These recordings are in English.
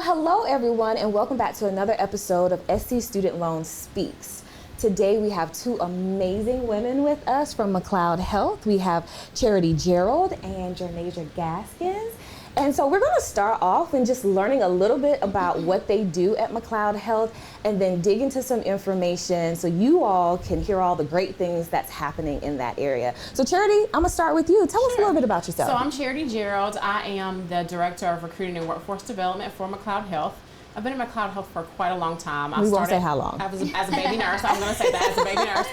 hello everyone, and welcome back to another episode of SC Student Loan Speaks. Today we have two amazing women with us from McLeod Health. We have Gerald and Jernasia Gaskins. And so we're going to start off and just learning a little bit about what they do at McLeod Health, and then dig into some information so you all can hear all the great things that's happening in that area. So Charity, I'm going to start with you. Tell us a little bit about yourself. So I'm Gerald. I am the Director of Recruiting and Workforce Development for McLeod Health. I've been at McLeod Health for quite a long time. We won't say how long. I was as a baby nurse. I'm going to say that as a baby nurse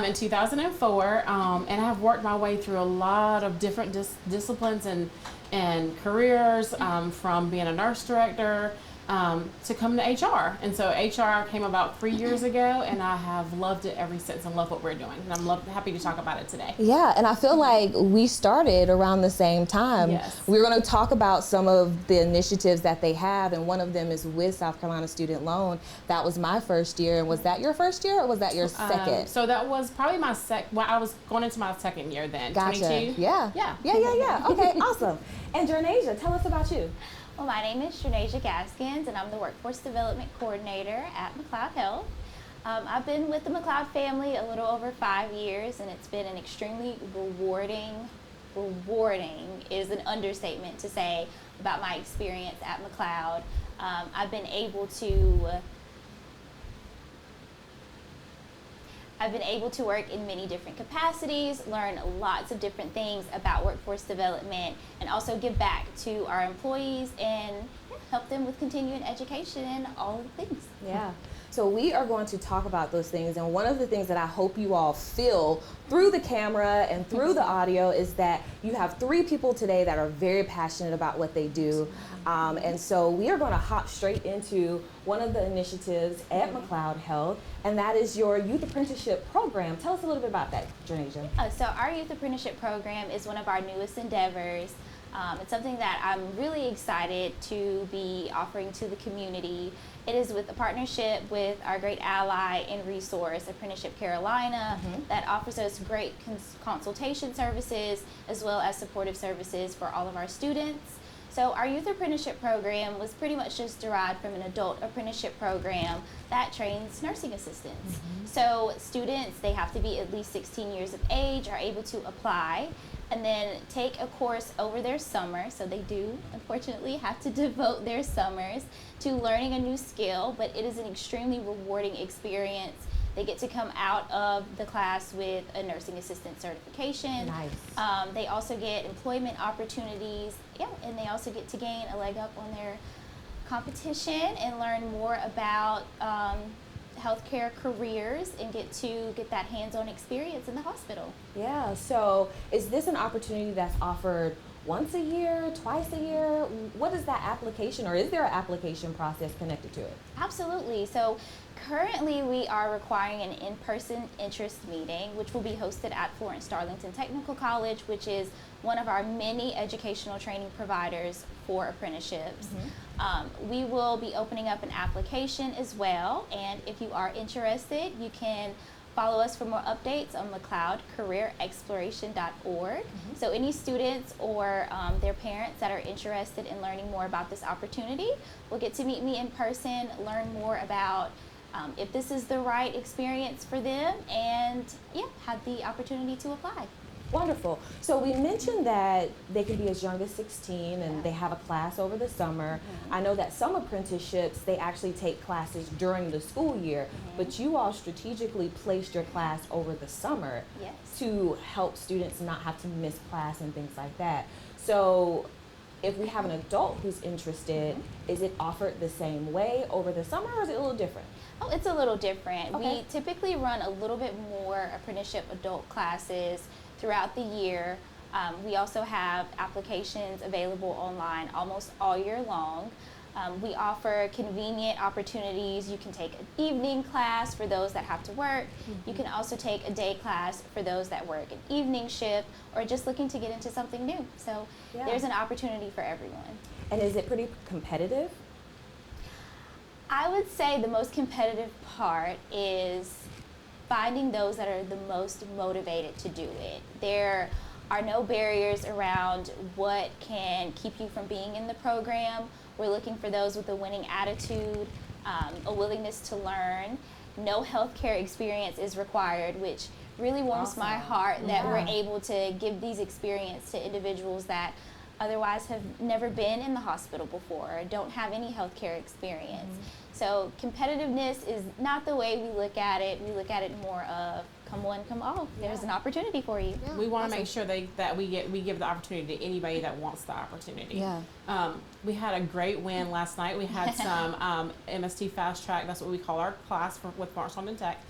in 2004, and I've worked my way through a lot of different disciplines and careers, from being a nurse director to come to HR. And so HR came about 3 years ago, and I have loved it ever since and love what we're doing. And I'm happy to talk about it today. Yeah, and I feel like we started around the same time. Yes. We're going to talk about some of the initiatives that they have, and one of them is with South Carolina Student Loan. That was my first year. And was that your first year, or was that your second? So that was probably my I was going into my second year then. Gotcha. 22. Yeah. Okay, awesome. And Jernasia, tell us about you. Well, my name is Jernasia Gaskins, and I'm the Workforce Development Coordinator at McLeod Health. I've been with the McLeod family a little over 5 years, and it's been an extremely rewarding is an understatement to say about my experience at McLeod. I've been able to work in many different capacities, learn lots of different things about workforce development, and also give back to our employees and help them with continuing education and all the things. Yeah. So we are going to talk about those things, and one of the things that I hope you all feel through the camera and through the audio is that you have three people today that are very passionate about what they do. And so we are going to hop straight into one of the initiatives at McLeod Health, and that is your youth apprenticeship program. Tell us a little bit about that, Jernasia. So our youth apprenticeship program is one of our newest endeavors. It's something that I'm really excited to be offering to the community. It is with a partnership with our great ally and resource, Apprenticeship Carolina, that offers us great consultation services as well as supportive services for all of our students. So our youth apprenticeship program was pretty much just derived from an adult apprenticeship program that trains nursing assistants. So students, they have to be at least 16 years of age, are able to apply and then take a course over their summer. So they do, unfortunately, have to devote their summers to learning a new skill, but it is an extremely rewarding experience. They get to come out of the class with a nursing assistant certification. Nice. They also get employment opportunities, and they also get to gain a leg up on their competition and learn more about healthcare careers and get that hands-on experience in the hospital. Yeah, so is this an opportunity that's offered once a year, twice a year? What is that application, or is there an application process connected to it? Absolutely. So currently we are requiring an in-person interest meeting, which will be hosted at Florence Darlington Technical College, which is one of our many educational training providers for apprenticeships. We will be opening up an application as well, and if you are interested, you can follow us for more updates on McLeodcareerexploration.org. So any students or their parents that are interested in learning more about this opportunity will get to meet me in person, learn more about if this is the right experience for them, and have the opportunity to apply. Wonderful. So we mentioned that they can be as young as 16 and they have a class over the summer. I know that some apprenticeships, they actually take classes during the school year, but you all strategically placed your class over the summer to help students not have to miss class and things like that. So if we have an adult who's interested, is it offered the same way over the summer, or is it a little different? Oh, it's a little different. Okay. We typically run a little bit more apprenticeship adult classes throughout the year. We also have applications available online almost all year long. We offer convenient opportunities. You can take an evening class for those that have to work. You can also take a day class for those that work an evening shift or just looking to get into something new. So there's an opportunity for everyone. And is it pretty competitive? I would say the most competitive part is finding those that are the most motivated to do it. There are no barriers around what can keep you from being in the program. We're looking for those with a winning attitude, a willingness to learn. No healthcare experience is required, which really warms my heart that we're able to give these experience to individuals that otherwise have never been in the hospital before, or don't have any healthcare experience. So competitiveness is not the way we look at it. We look at it more of come one, come all. There's an opportunity for you. We want to make sure that we give the opportunity to anybody that wants the opportunity. We had a great win last night. We had some MST Fast Track. That's what we call our class with Marshall and Tech.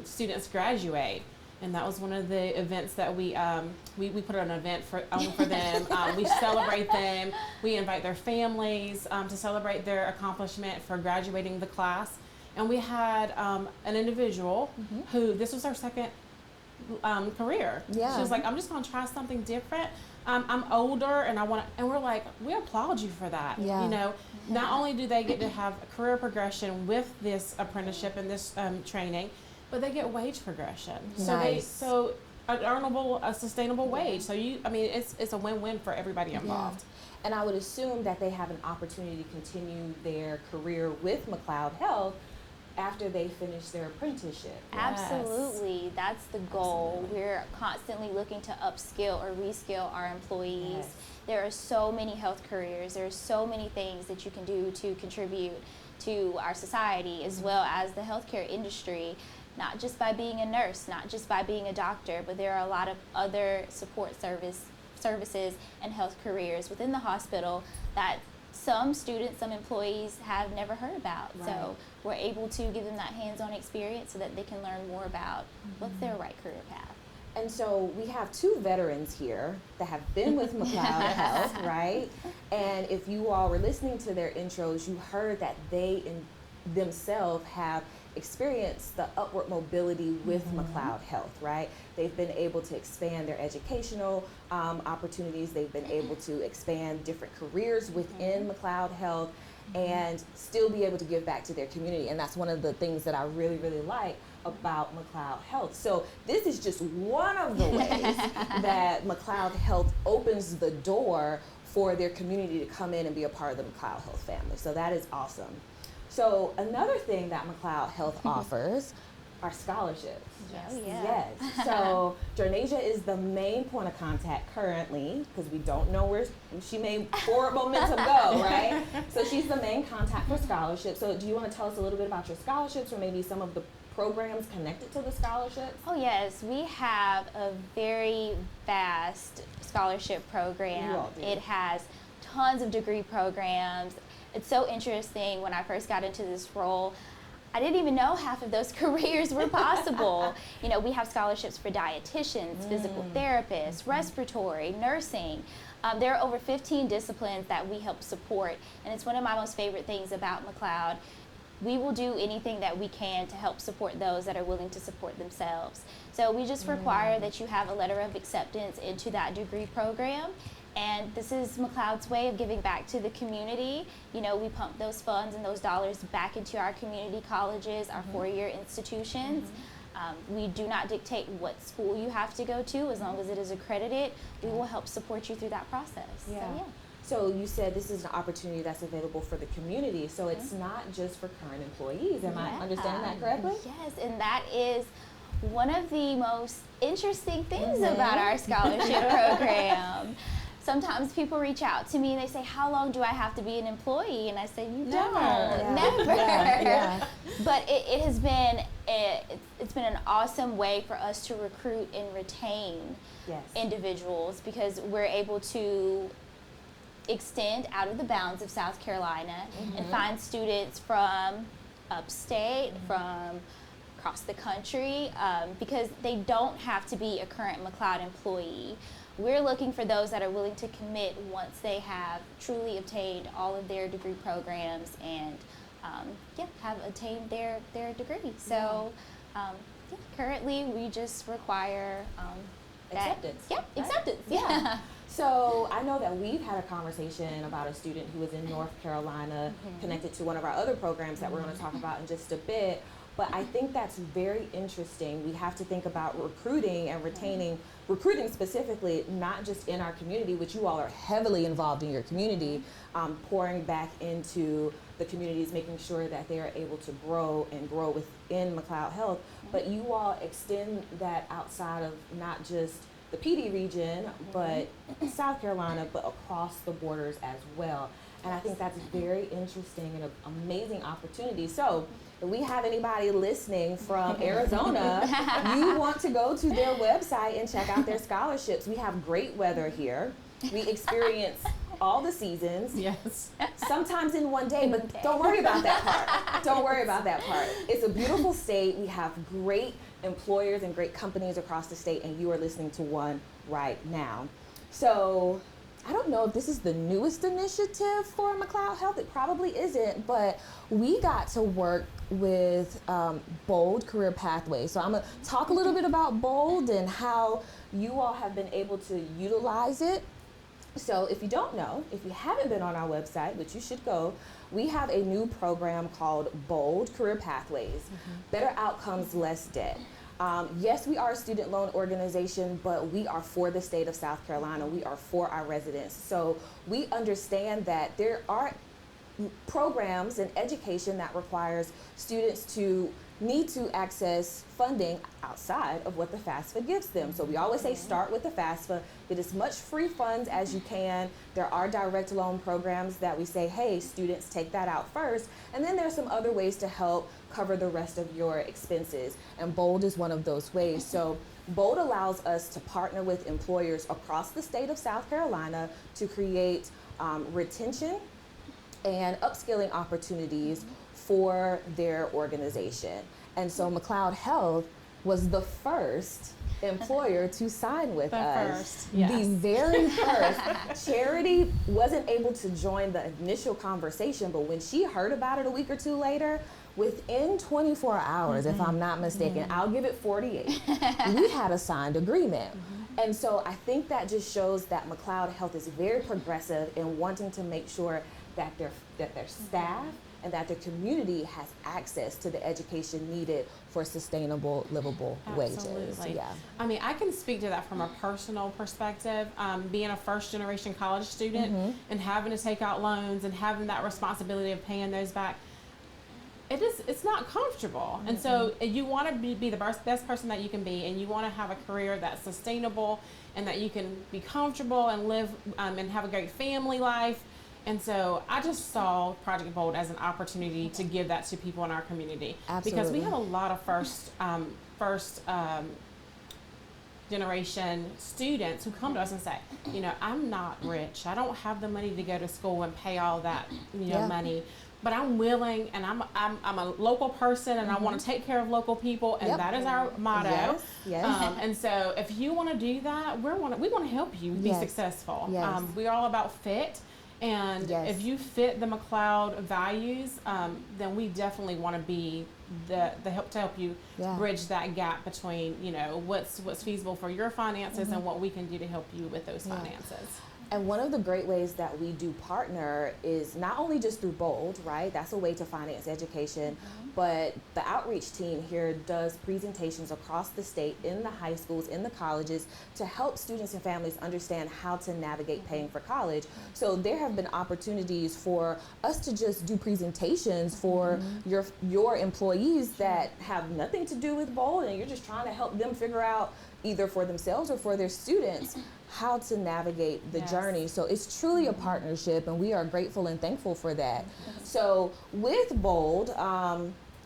Students graduate. And that was one of the events that we put on an event for them. We celebrate them. We invite their families to celebrate their accomplishment for graduating the class. And we had an individual who, this was her second career. She was like, I'm just going to try something different. I'm older and and we're like, we applaud you for that. You know, not only do they get to have a career progression with this apprenticeship and this training, but they get wage progression. So an earnable, a sustainable wage. So it's a win-win for everybody involved. And I would assume that they have an opportunity to continue their career with McLeod Health after they finish their apprenticeship. Absolutely, that's the goal. We're constantly looking to upskill or reskill our employees. There are so many health careers. There are so many things that you can do to contribute to our society as well as the healthcare industry. Not just by being a nurse, not just by being a doctor, but there are a lot of other support services and health careers within the hospital that some students, some employees have never heard about. So we're able to give them that hands-on experience so that they can learn more about what's their right career path. And so we have two veterans here that have been with McLeod Health, right? And if you all were listening to their intros, you heard that they themselves have experience the upward mobility with McLeod Health, right? They've been able to expand their educational opportunities. They've been able to expand different careers within McLeod Health and still be able to give back to their community. And that's one of the things that I really, really like about McLeod Health. So this is just one of the ways that McLeod Health opens the door for their community to come in and be a part of the McLeod Health family. So that is awesome. So another thing that McLeod Health offers are scholarships. Yes. So Jernasia is the main point of contact currently, because we don't know where she may forward momentum go, right? So she's the main contact for scholarships. So do you want to tell us a little bit about your scholarships or maybe some of the programs connected to the scholarships? Oh yes, we have a very vast scholarship program. You all do. It has tons of degree programs. It's so interesting. When I first got into this role, I didn't even know half of those careers were possible. You know, we have scholarships for dietitians, physical therapists, respiratory, nursing. There are over 15 disciplines that we help support, and it's one of my most favorite things about McLeod. We will do anything that we can to help support those that are willing to support themselves. So we just require that you have a letter of acceptance into that degree program. And this is McLeod's way of giving back to the community. You know, we pump those funds and those dollars back into our community colleges, our four-year institutions. We do not dictate what school you have to go to. As long as it is accredited, we will help support you through that process. So you said this is an opportunity that's available for the community. So it's not just for current employees. Am I understanding that correctly? Yes, and that is one of the most interesting things about our scholarship program. Sometimes people reach out to me and they say, how long do I have to be an employee? And I say, you don't, never. But it has been, it's been an awesome way for us to recruit and retain individuals, because we're able to extend out of the bounds of South Carolina and find students from upstate, from across the country, because they don't have to be a current McLeod employee. We're looking for those that are willing to commit once they have truly obtained all of their degree programs and have attained their degree. So currently we just require acceptance. Acceptance. So I know that we've had a conversation about a student who was in North Carolina connected to one of our other programs that we're going to talk about in just a bit. But I think that's very interesting. We have to think about recruiting and retaining, recruiting specifically, not just in our community, which you all are heavily involved in your community, pouring back into the communities, making sure that they are able to grow and grow within McLeod Health. But you all extend that outside of not just the PD region, but South Carolina, but across the borders as well. And I think that's very interesting and an amazing opportunity. So if we have anybody listening from Arizona, you want to go to their website and check out their scholarships. We have great weather here. We experience all the seasons. Yes. Sometimes in one day, but don't worry about that part. Don't worry about that part. It's a beautiful state. We have great employers and great companies across the state, and you are listening to one right now. So I don't know if this is the newest initiative for McLeod Health. It probably isn't, but we got to work with Bold Career Pathways. So I'm going to talk a little bit about Bold and how you all have been able to utilize it. So if you don't know, if you haven't been on our website, which you should go, we have a new program called Bold Career Pathways, Better Outcomes, Less Debt. Yes, we are a student loan organization, but we are for the state of South Carolina. We are for our residents. So we understand that there are programs and education that requires students to need to access funding outside of what the FAFSA gives them. So we always say start with the FAFSA, get as much free funds as you can. There are direct loan programs that we say, hey, students, take that out first. And then there's some other ways to help cover the rest of your expenses. And Bold is one of those ways. So Bold allows us to partner with employers across the state of South Carolina to create retention and upskilling opportunities for their organization. And so McLeod Health was the first employer to sign with us. Yes. The very first. Charity wasn't able to join the initial conversation, but when she heard about it a week or two later, within 24 hours, if I'm not mistaken, I'll give it 48, we had a signed agreement. And so I think that just shows that McLeod Health is very progressive in wanting to make sure that their staff and that the community has access to the education needed for sustainable, livable wages. Yeah. I mean, I can speak to that from a personal perspective. Being a first-generation college student and having to take out loans and having that responsibility of paying those back, it's not comfortable. And so you want to be the best person that you can be, and you want to have a career that's sustainable and that you can be comfortable and live and have a great family life. And so I just saw Project Bold as an opportunity to give that to people in our community. Absolutely. Because we have a lot of first generation students who come to us and say, you know, I'm not rich. I don't have the money to go to school and pay all that, money. But I'm willing, and I'm a local person, and I want to take care of local people, and that is our motto. Yes. And so if you want to do that, we want to help you be successful. Yes. We're all about fit. And if you fit the McLeod values, then we definitely want to be the help to help you bridge that gap between, what's feasible for your finances and what we can do to help you with those finances. And one of the great ways that we do partner is not only just through Bold, right? That's a way to finance education, but the outreach team here does presentations across the state in the high schools, in the colleges, to help students and families understand how to navigate paying for college. So there have been opportunities for us to just do presentations for your employees that have nothing to do with Bold, and you're just trying to help them figure out, either for themselves or for their students, how to navigate the journey. So it's truly a partnership, and we are grateful and thankful for that. So with Bold,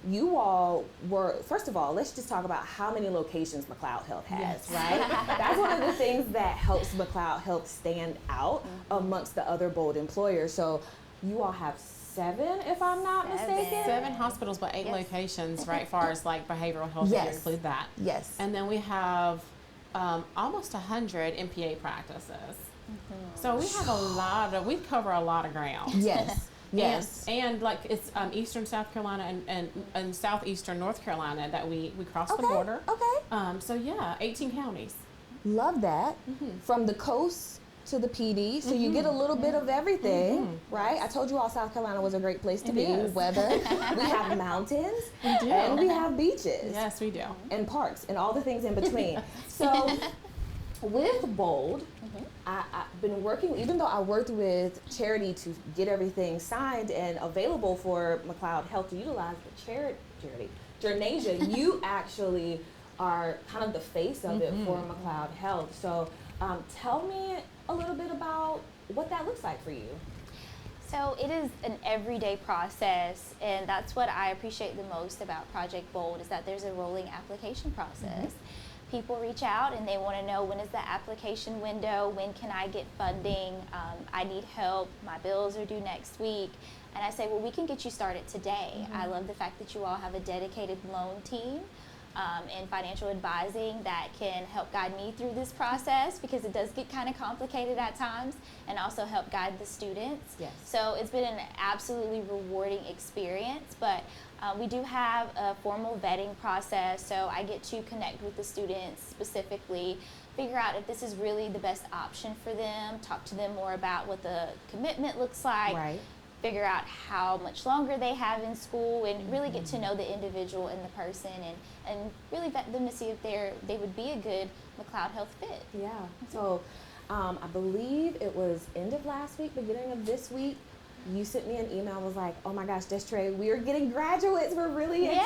you all were, first of all, let's just talk about how many locations McLeod Health has, right? That's one of the things that helps McLeod Health stand out amongst the other Bold employers. So you all have 7, if I'm not mistaken. 7 hospitals, but 8 locations, right, far as like behavioral health, Yes. we include that. Yes. And then we have almost 100 MPA practices. So we have we cover a lot of ground. Yes. Yes. And like it's eastern South Carolina and southeastern North Carolina that we cross the border. Okay. So yeah, 18 counties. Love that. From the coast to the PD, so you get a little bit of everything, right? I told you all South Carolina was a great place to be. is. Weather, we have mountains, We do. and we have beaches. Yes, we do. And parks, and all the things in between. So with Bold, I've been working, even though I worked with Charity to get everything signed and available for McLeod Health to utilize, the charity, Jernasia, you actually are kind of the face of it for McLeod Health. So tell me a little bit about what that looks like for you. So it is an everyday process, and that's what I appreciate the most about Project Bold, is that there's a rolling application process. People reach out and they want to know, when is the application window, when can I get funding, I need help, my bills are due next week. And I say, well, we can get you started today. I love the fact that you all have a dedicated loan team and financial advising that can help guide me through this process, because it does get kind of complicated at times, and also help guide the students. Yes. So it's been an absolutely rewarding experience, but we do have a formal vetting process, so I get to connect with the students specifically, figure out if this is really the best option for them, talk to them more about what the commitment looks like, Right. figure out how much longer they have in school, and really get to know the individual and the person, and really vet them to see if they would be a good McLeod Health fit. Yeah. So I believe it was end of last week, beginning of this week, you sent me an email and was like, oh my gosh, Destre, we are getting graduates. We're really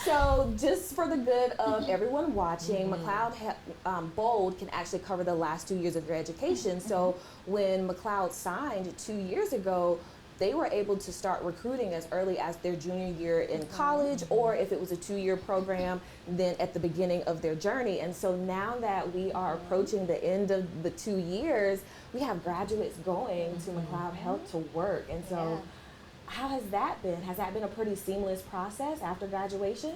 So just for the good of everyone watching, McLeod Bold can actually cover the last 2 years of your education. So when McLeod signed 2 years ago, they were able to start recruiting as early as their junior year in college, or if it was a 2-year program, then at the beginning of their journey. And so now that we are approaching the end of the 2 years, we have graduates going to McLeod Health to work. And so how has that been? Has that been a pretty seamless process after graduation?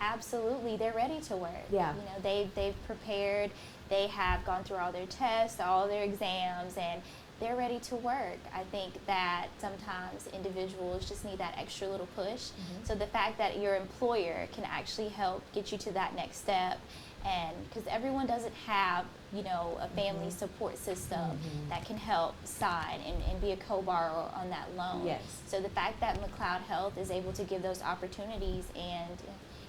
Absolutely, they're ready to work. Yeah. You know, they've prepared, they have gone through all their tests, all their exams, and they're ready to work. I think that sometimes individuals just need that extra little push. So the fact that your employer can actually help get you to that next step, and because everyone doesn't have, you know, a family support system that can help sign and be a co-borrower on that loan. Yes. So the fact that McLeod Health is able to give those opportunities and,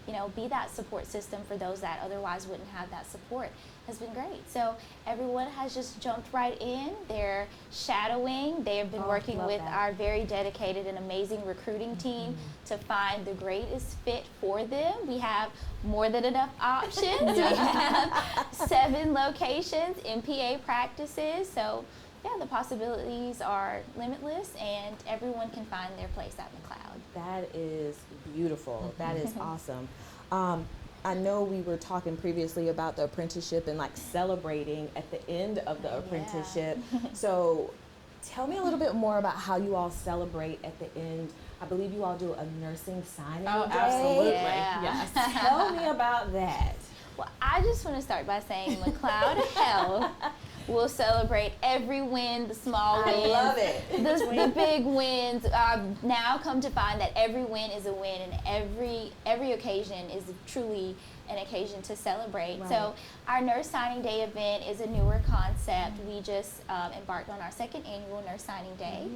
you know, be that support system for those that otherwise wouldn't have that support has been great. So everyone has just jumped right in. They're shadowing. They have been working with our very dedicated and amazing recruiting team to find the greatest fit for them. We have more than enough options. We have 7 locations, MPA practices. So yeah, the possibilities are limitless, and everyone can find their place at McLeod. That is beautiful. That is awesome. I know we were talking previously about the apprenticeship and like celebrating at the end of the apprenticeship. So tell me a little bit more about how you all celebrate at the end. I believe you all do a nursing signing day. Absolutely. Yeah. Yes. Tell me about that. Well, I just want to start by saying McLeod Health will celebrate every win, the small wins. I love it. The big wins. Now come to find that every win is a win, and every occasion is truly an occasion to celebrate. Right. So our Nurse Signing Day event is a newer concept. We just embarked on our 2nd annual Nurse Signing Day.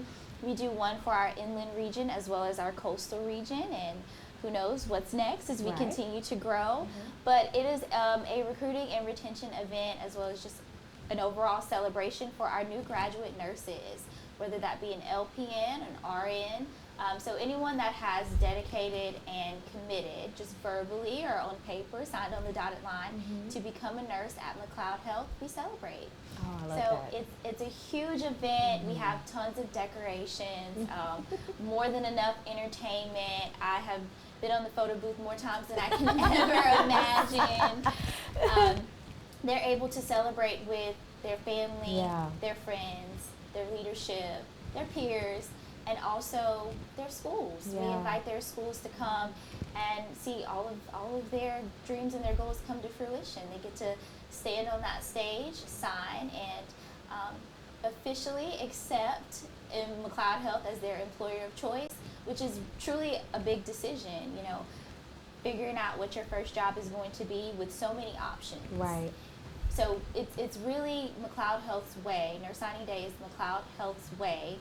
We do one for our inland region as well as our coastal region, and who knows what's next as we continue to grow. But it is a recruiting and retention event, as well as just an overall celebration for our new graduate nurses, whether that be an LPN, an RN. So anyone that has dedicated and committed, just verbally or on paper, signed on the dotted line to become a nurse at McLeod Health, we celebrate. Oh, I love So that. it's a huge event. We have tons of decorations, more than enough entertainment. I have been on the photo booth more times than I can ever imagine. They're able to celebrate with their family, their friends, their leadership, their peers, and also their schools. We invite their schools to come and see all of their dreams and their goals come to fruition. They get to stand on that stage, sign, and officially accept McLeod Health as their employer of choice, which is truly a big decision, figuring out what your first job is going to be with so many options. Right. So it's really McLeod Health's way. Nurse Signing Day is McLeod Health's way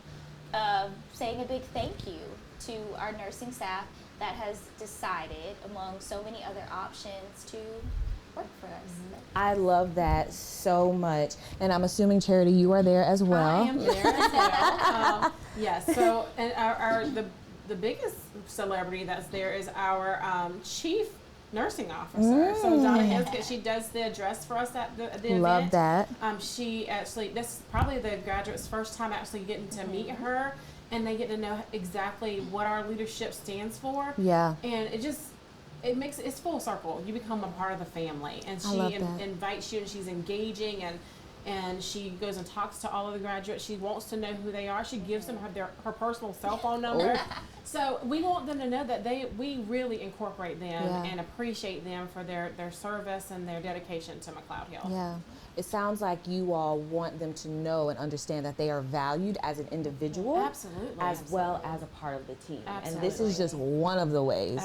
of saying a big thank you to our nursing staff that has decided, among so many other options, to work for us. I love that so much. And I'm assuming, Charity, you are there as well. I am there as well. Yes. So, and the biggest celebrity that's there is our chief nursing officer. So Donna Haskett, she does the address for us at the event. Love that. She actually, this is probably the graduates' first time actually getting to meet her, and they get to know exactly what our leadership stands for. Yeah. And it's full circle. You become a part of the family, and she invites you, and she's engaging, and she goes and talks to all of the graduates. She wants to know who they are. She gives them her personal cell phone number. So we want them to know that we really incorporate them and appreciate them for their service and their dedication to McLeod Health. Yeah. It sounds like you all want them to know and understand that they are valued as an individual. Absolutely. As well as a part of the team. Absolutely. And this is just one of the ways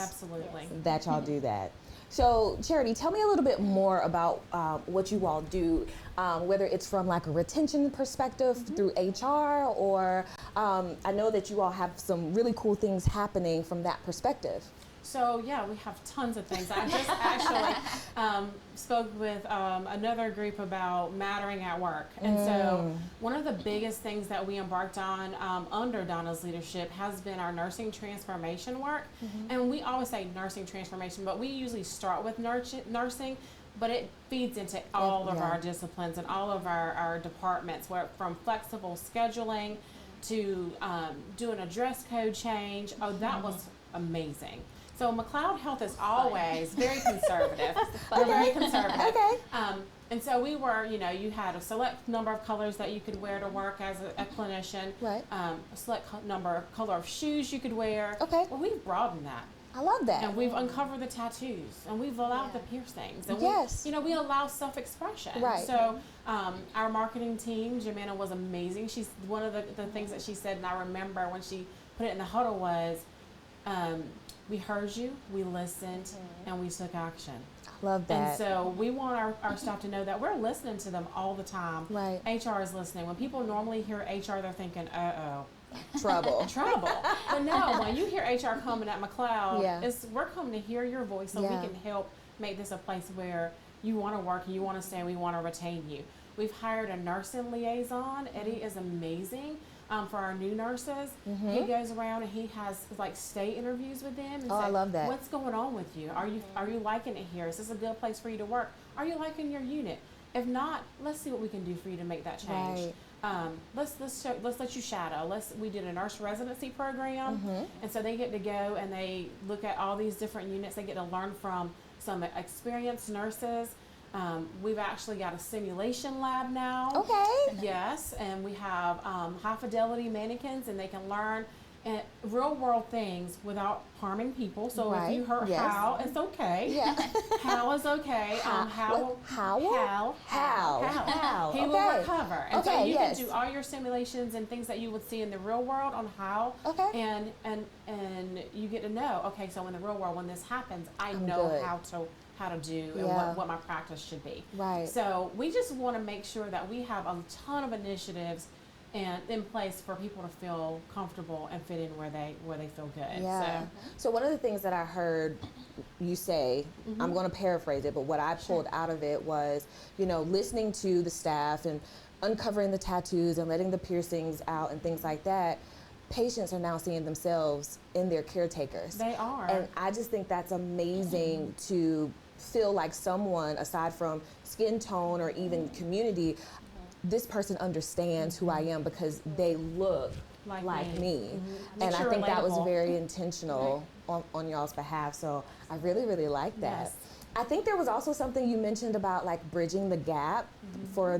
that y'all do that. So, Charity, tell me a little bit more about what you all do, whether it's from like a retention perspective through HR, or I know that you all have some really cool things happening from that perspective. So yeah, we have tons of things. I just actually spoke with another group about mattering at work. And so one of the biggest things that we embarked on under Donna's leadership has been our nursing transformation work. And we always say nursing transformation, but we usually start with nursing, but it feeds into all of our disciplines and all of our departments, where from flexible scheduling to doing a dress code change. Oh, that was amazing. So McLeod Health is always very conservative. We're very conservative. Okay. And so we were, you had a select number of colors that you could wear to work as a clinician. Right. A select color of shoes you could wear. Okay. Well, we've broadened that. I love that. And we've uncovered the tattoos, and we've allowed the piercings. And we allow self-expression. Right. So our marketing team, Jimena, was amazing. She's one of the things that she said, and I remember when she put it in the huddle was, we heard you, we listened, and we took action. Love that. And so we want our staff to know that we're listening to them all the time. Right. HR is listening. When people normally hear HR, they're thinking, trouble. But no, when you hear HR coming at McLeod, we're coming to hear your voice so we can help make this a place where you want to work and you want to stay and we want to retain you. We've hired a nursing liaison. Eddie is amazing. For our new nurses, he goes around and he has like stay interviews with them and I love that. What's going on with you? Are you liking it here? Is this a good place for you to work? Are you liking your unit? If not, let's see what we can do for you to make that change. Right. Let's let you shadow. We did a nurse residency program, and so they get to go and they look at all these different units. They get to learn from some experienced nurses. We've actually got a simulation lab now. Okay. Yes, and we have high fidelity mannequins, and they can learn real world things without harming people. So if you hurt Hal, it's okay. Yeah. Hal is okay. Hal. He will recover. And so you can do all your simulations and things that you would see in the real world on Hal. Okay. And you get to know, okay, so in the real world, when this happens, I know how to do and what my practice should be. Right. So we just want to make sure that we have a ton of initiatives and in place for people to feel comfortable and fit in where they feel good. Yeah. So one of the things that I heard you say, I'm going to paraphrase it, but what I pulled out of it was, listening to the staff and uncovering the tattoos and letting the piercings out and things like that. Patients are now seeing themselves in their caretakers. They are. And I just think that's amazing to feel like someone, aside from skin tone or even community, this person understands who I am because they look like me. And I think that was very intentional on y'all's behalf. So I really, really like that. Yes. I think there was also something you mentioned about like bridging the gap for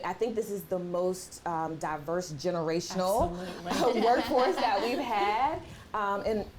I think this is the most diverse generational workforce that we've had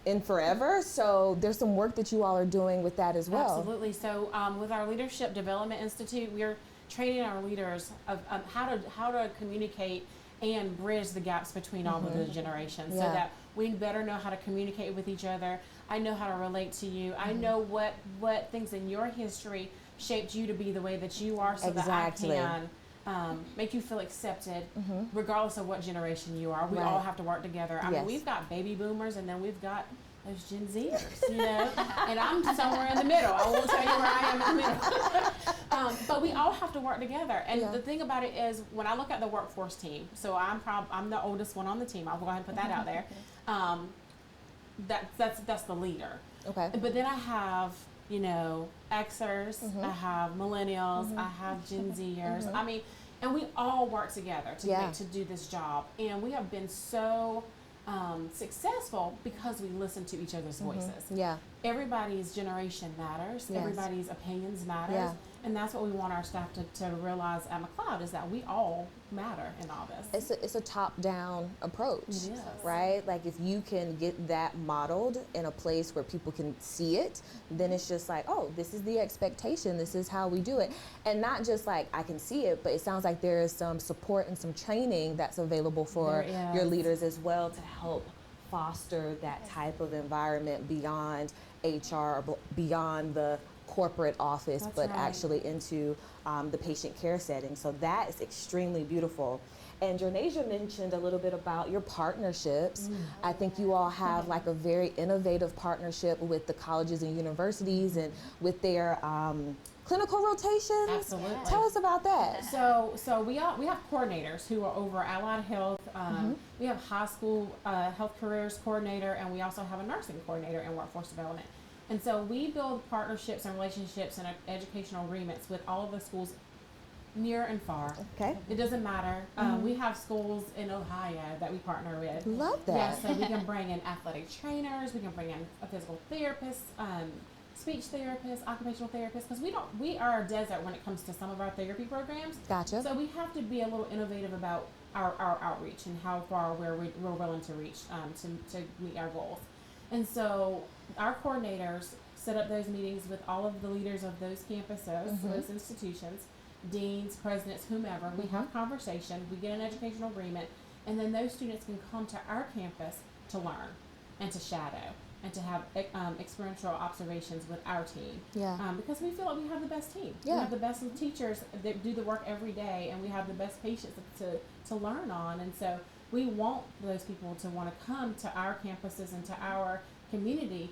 in forever. So there's some work that you all are doing with that as well. Absolutely. So with our Leadership Development Institute, we're training our leaders of how to communicate and bridge the gaps between all of the generations so that we better know how to communicate with each other. I know how to relate to you. I know what things in your history shaped you to be the way that you are, so Exactly. that I can make you feel accepted, regardless of what generation you are. We Right. all have to work together. I Yes. mean, we've got baby boomers, and then we've got those Gen Zers, you know, and I'm somewhere in the middle. I won't tell you where I am in the middle. But we all have to work together. And Yeah. the thing about it is, when I look at the workforce team, so I'm the oldest one on the team. I'll go ahead and put that out there. That's the leader. Okay. But then I have, you know, Xers, I have millennials, I have Gen Zers. I mean, and we all work together to do this job. And we have been so successful because we listen to each other's voices. Yeah. Everybody's generation matters. Yes. Everybody's opinions matters. Yeah. And that's what we want our staff to realize at McLeod, is that we all matter in all this. It's a top-down approach, It is. right? Like if you can get that modeled in a place where people can see it, then it's just like, oh, this is the expectation. This is how we do it. And not just like I can see it, but it sounds like there is some support and some training that's available for There your is. leaders as well to help foster that type of environment beyond HR, beyond the corporate office, That's but right. actually into the patient care setting. So that is extremely beautiful. And Jernasia mentioned a little bit about your partnerships. I think you all have like a very innovative partnership with the colleges and universities and with their clinical rotations. Absolutely. Tell us about that. So we have coordinators who are over McLeod Health. We have high school health careers coordinator, and we also have a nursing coordinator in workforce development. And so we build partnerships and relationships and educational agreements with all of the schools near and far. Okay. It doesn't matter. We have schools in Ohio that we partner with. Love that. Yeah, so we can bring in athletic trainers, we can bring in a physical therapist, speech therapist, occupational therapist, because we are a desert when it comes to some of our therapy programs. Gotcha. So we have to be a little innovative about our outreach and how far we're willing to reach to meet our goals. And so our coordinators set up those meetings with all of the leaders of those campuses, those institutions, deans, presidents, whomever. We have conversation, we get an educational agreement, and then those students can come to our campus to learn and to shadow and to have experiential observations with our team. Yeah. Because we feel like we have the best team. Yeah. We have the best teachers that do the work every day, and we have the best patients to learn on. And so we want those people to want to come to our campuses and to our community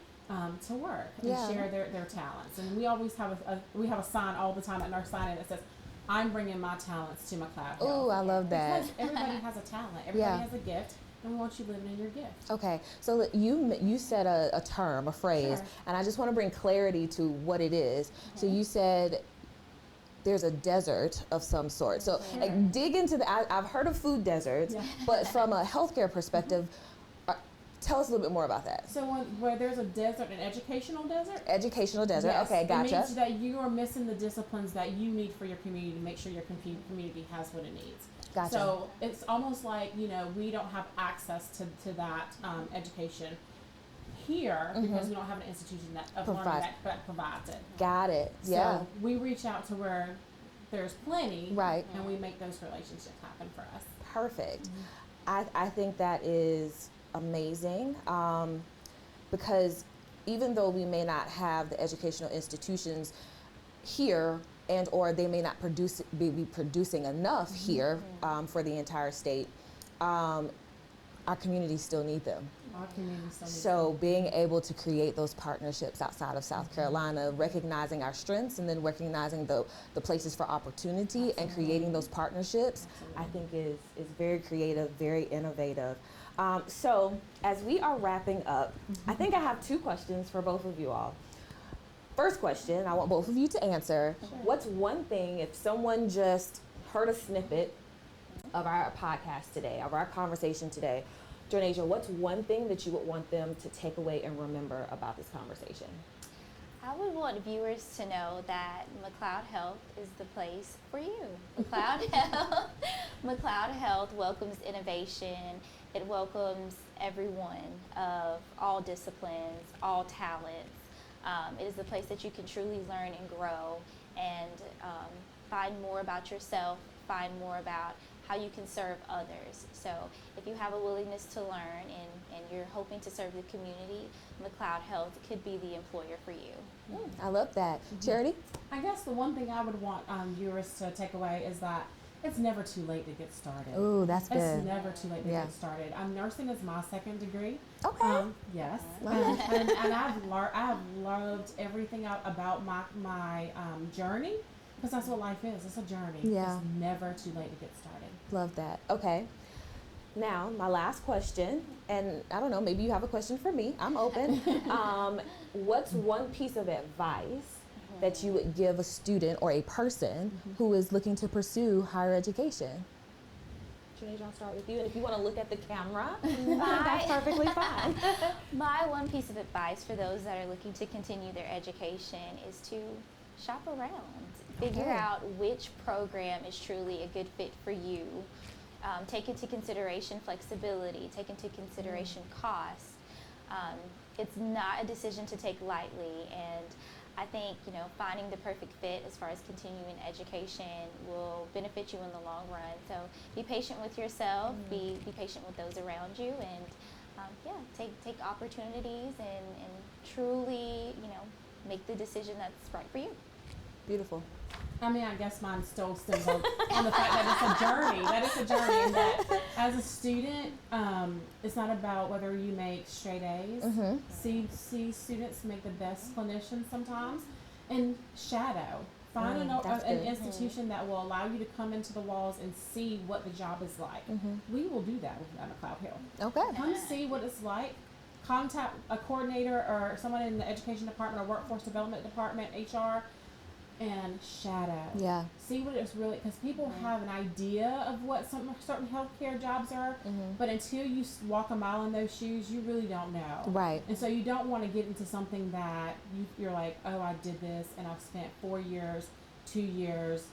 to work and Yeah. share their talents. And we always have a sign all the time at our sign-in that says, "I'm bringing my talents to McLeod Health." Ooh, I love that. Because everybody has a talent. Everybody has a gift, and we want you living in your gift. Okay, so you said a term, a phrase, Sure. and I just want to bring clarity to what it is. So you said there's a desert of some sort. So like, dig into I've heard of food deserts, but from a healthcare perspective, tell us a little bit more about that. So where there's a desert, an educational desert? Educational desert. Yes. Okay, It gotcha. means that you are missing the disciplines that you need for your community to make sure your community has what it needs. Gotcha. So it's almost like, we don't have access to that education here because we don't have an institution of learning that provides it. Got it. Yeah. So we reach out to where there's plenty, Right. and we make those relationships happen for us. Perfect. I think that is amazing because even though we may not have the educational institutions here and or they may not be producing enough here for the entire state, our communities still need them. Our community still needs So being able to create those partnerships outside of South Carolina, recognizing our strengths and then recognizing the places for opportunity and creating those partnerships, I think is very creative, very innovative. So as we are wrapping up, I think I have two questions for both of you all. First question, I want both of you to answer. What's one thing, if someone just heard a snippet of our podcast today, of our conversation today, Jernasia, what's one thing that you would want them to take away and remember about this conversation? I would want viewers to know that McLeod Health is the place for you. McLeod Health, McLeod Health welcomes innovation. It welcomes everyone of all disciplines, all talents. It is the place that you can truly learn and grow and find more about yourself, find more about how you can serve others. So if you have a willingness to learn and you're hoping to serve the community, McLeod Health could be the employer for you. I love that. Charity? I guess the one thing I would want viewers to take away is that it's never too late to get started. Ooh, that's good. It's never too late to Yeah. get started. Nursing is my second degree. Okay. Yes, and I've loved everything about my journey, because that's what life is. It's a journey. Yeah. It's never too late to get started. Love that. Okay. Now, my last question, and I don't know, maybe you have a question for me. I'm open. What's one piece of advice that you would give a student or a person who is looking to pursue higher education? Jernasia, I'll start with you. And if you want to look at the camera, that's perfectly fine. My one piece of advice for those that are looking to continue their education is to shop around. Figure Okay. out which program is truly a good fit for you. Take into consideration flexibility, take into consideration cost. It's not a decision to take lightly, and I think, finding the perfect fit as far as continuing education will benefit you in the long run. So be patient with yourself, be patient with those around you, and take opportunities and truly, make the decision that's right for you. Beautiful. I mean, I guess mine still stems on the fact that it's a journey. That it's a journey, and that as a student, it's not about whether you make straight A's. See students make the best clinicians sometimes, and shadow. Find an institution that will allow you to come into the walls and see what the job is like. We will do that with McLeod Health. Okay. Come see what it's like. Contact a coordinator or someone in the education department or workforce development department, HR, and shadow. Yeah. See what it's really, because people have an idea of what some certain healthcare jobs are, but until you walk a mile in those shoes, you really don't know. Right. And so you don't want to get into something that you're like, oh, I did this and I've spent 4 years, 2 years,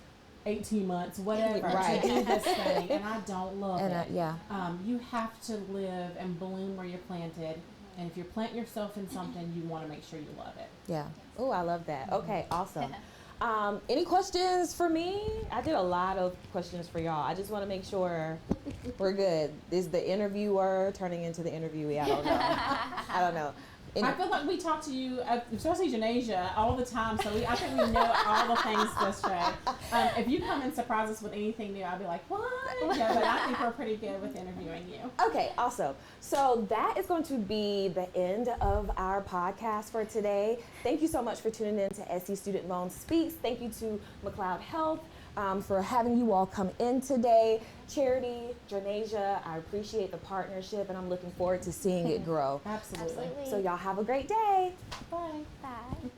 18 months, whatever, Right. to do this thing, and I don't love And it. yeah. You have to live and bloom where you're planted. And if you're planting yourself in something, you want to make sure you love it. Yeah. Oh, I love that. Okay, awesome. Any questions for me? I did a lot of questions for y'all. I just want to make sure we're good. Is the interviewer turning into the interviewee? I don't know. I don't know. I feel like we talk to you, especially Jernasia, all the time. So I think we know all the things this way. If you come and surprise us with anything new, I'll be like, what? Yeah, but I think we're pretty good with interviewing you. Okay, awesome. So that is going to be the end of our podcast for today. Thank you so much for tuning in to SC Student Loan Speaks. Thank you to McLeod Health for having you all come in today. Charity, Jernasia, I appreciate the partnership, and I'm looking forward to seeing it grow. Absolutely. So y'all have a great day. Bye. Bye.